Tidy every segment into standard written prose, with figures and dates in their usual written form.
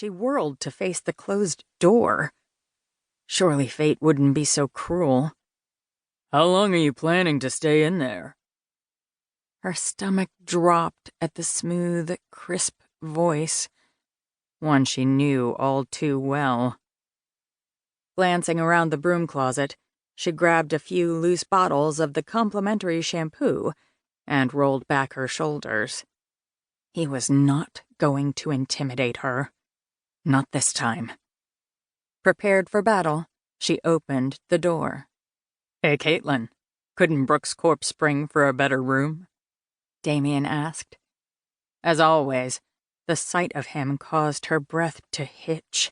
She whirled to face the closed door. Surely fate wouldn't be so cruel. How long are you planning to stay in there? Her stomach dropped at the smooth, crisp voice, one she knew all too well. Glancing around the broom closet, she grabbed a few loose bottles of the complimentary shampoo and rolled back her shoulders. He was not going to intimidate her. Not this time. Prepared for battle, she opened the door. Hey, Caitlyn, couldn't Brooks' corpse spring for a better room? Damien asked. As always, the sight of him caused her breath to hitch.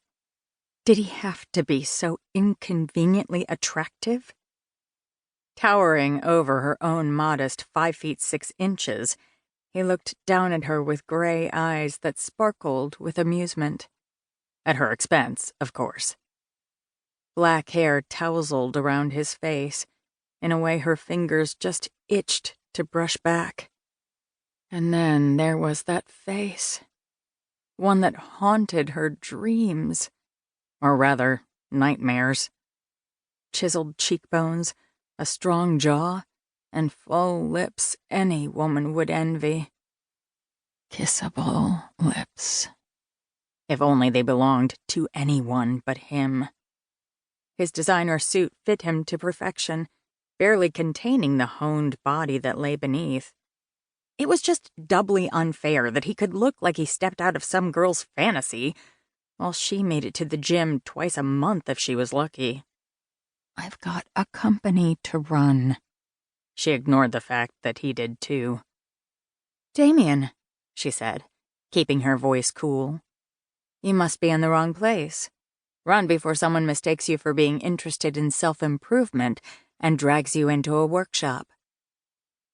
Did he have to be so inconveniently attractive? Towering over her own modest 5 feet 6 inches, he looked down at her with gray eyes that sparkled with amusement. At her expense, of course. Black hair tousled around his face, in a way her fingers just itched to brush back. And then there was that face. One that haunted her dreams. Or rather, nightmares. Chiseled cheekbones, a strong jaw, and full lips any woman would envy. Kissable lips. If only they belonged to anyone but him. His designer suit fit him to perfection, barely containing the honed body that lay beneath. It was just doubly unfair that he could look like he stepped out of some girl's fantasy, while she made it to the gym twice a month if she was lucky. I've got a company to run. She ignored the fact that he did too. Damien, she said, keeping her voice cool. You must be in the wrong place. Run before someone mistakes you for being interested in self-improvement and drags you into a workshop.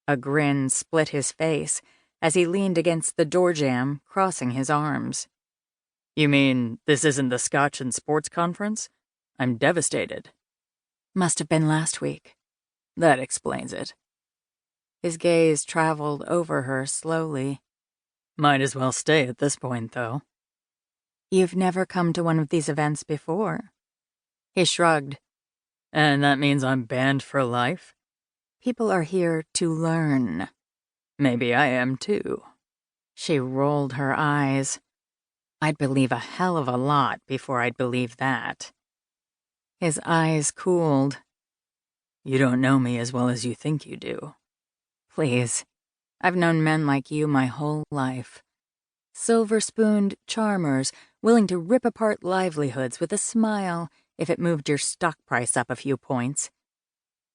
A grin split his face as he leaned against the door jamb, crossing his arms. You mean this isn't the Scotch and Sports Conference? I'm devastated. Must have been last week. That explains it. His gaze traveled over her slowly. Might as well stay at this point, though. You've never come to one of these events before. He shrugged. And that means I'm banned for life? People are here to learn. Maybe I am too. She rolled her eyes. I'd believe a hell of a lot before I'd believe that. His eyes cooled. You don't know me as well as you think you do. Please. I've known men like you my whole life. Silver-spooned charmers, willing to rip apart livelihoods with a smile if it moved your stock price up a few points.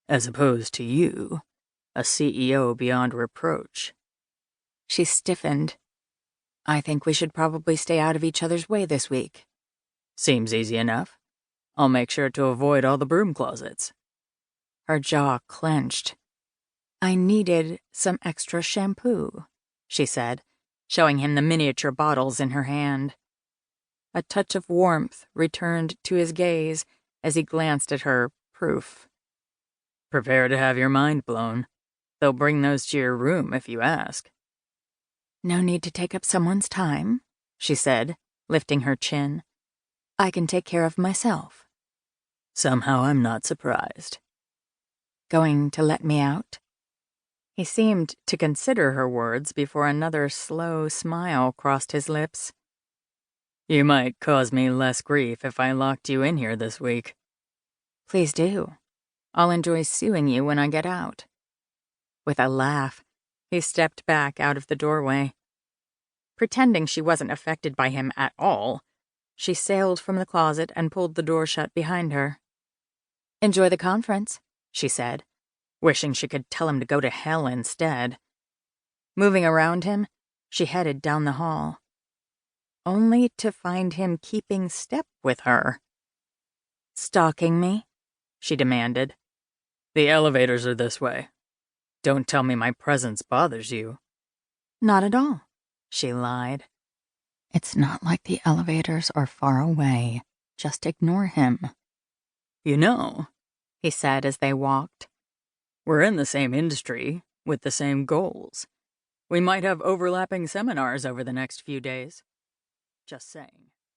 As opposed to you, a CEO beyond reproach. She stiffened. I think we should probably stay out of each other's way this week. Seems easy enough. I'll make sure to avoid all the broom closets. Her jaw clenched. I needed some extra shampoo, she said, showing him the miniature bottles in her hand. A touch of warmth returned to his gaze as he glanced at her proof. Prepare to have your mind blown. They'll bring those to your room if you ask. No need to take up someone's time, she said, lifting her chin. I can take care of myself. Somehow I'm not surprised. Going to let me out? He seemed to consider her words before another slow smile crossed his lips. You might cause me less grief if I locked you in here this week. Please do. I'll enjoy suing you when I get out. With a laugh, he stepped back out of the doorway. Pretending she wasn't affected by him at all, she sailed from the closet and pulled the door shut behind her. Enjoy the conference, she said, wishing she could tell him to go to hell instead. Moving around him, she headed down the hall. Only to find him keeping step with her. Stalking me? She demanded. The elevators are this way. Don't tell me my presence bothers you. Not at all, she lied. It's not like the elevators are far away. Just ignore him. You know, he said as they walked. We're in the same industry, with the same goals. We might have overlapping seminars over the next few days. Just saying.